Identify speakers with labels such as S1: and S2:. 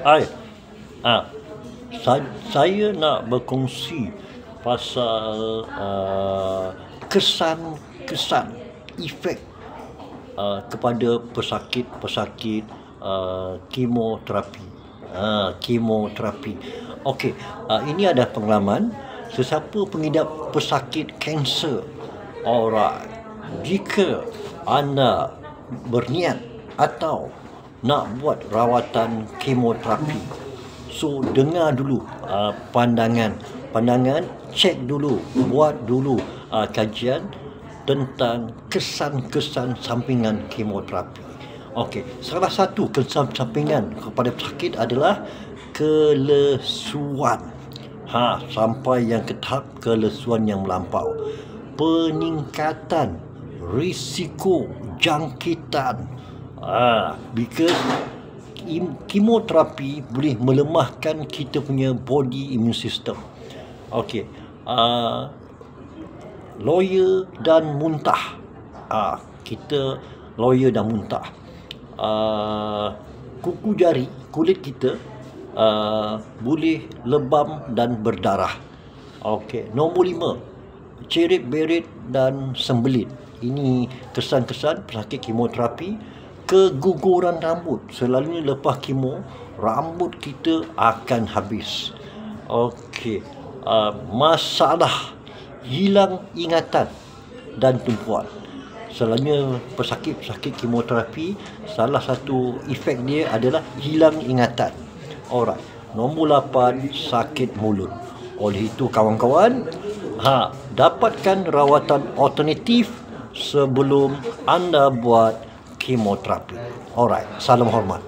S1: Hai, ah, saya nak berkongsi pasal kesan-kesan efek kepada pesakit-pesakit kemoterapi. Kemoterapi. Okey, ini ada pengalaman sesiapa pengidap pesakit kanser. Alright. Jika anda berniat atau nak buat rawatan kemoterapi, so dengar dulu pandangan, cek dulu, buat dulu kajian tentang kesan-kesan sampingan kemoterapi. Okey, salah satu kesan sampingan kepada pesakit adalah kelesuan. Sampai yang ke tahap kelesuan yang melampau. Peningkatan risiko jangkitan. Because kemoterapi boleh melemahkan kita punya body immune system. Okey, loya dan muntah. Kita loya dan muntah. Kuku jari, kulit kita boleh lebam dan berdarah. Okey, nombor 5, cerit-berit dan sembelit. Ini kesan-kesan pesakit kemoterapi. Keguguran rambut. Selalunya lepas kemo, rambut kita akan habis. Okey, masalah hilang ingatan dan tumpuan. Selalunya pesakit-pesakit kemoterapi, salah satu efek dia adalah hilang ingatan. Alright. Nombor 8, sakit mulut. Oleh itu kawan-kawan, dapatkan rawatan alternatif sebelum anda buat kemoterapi. Alright, salam hormat.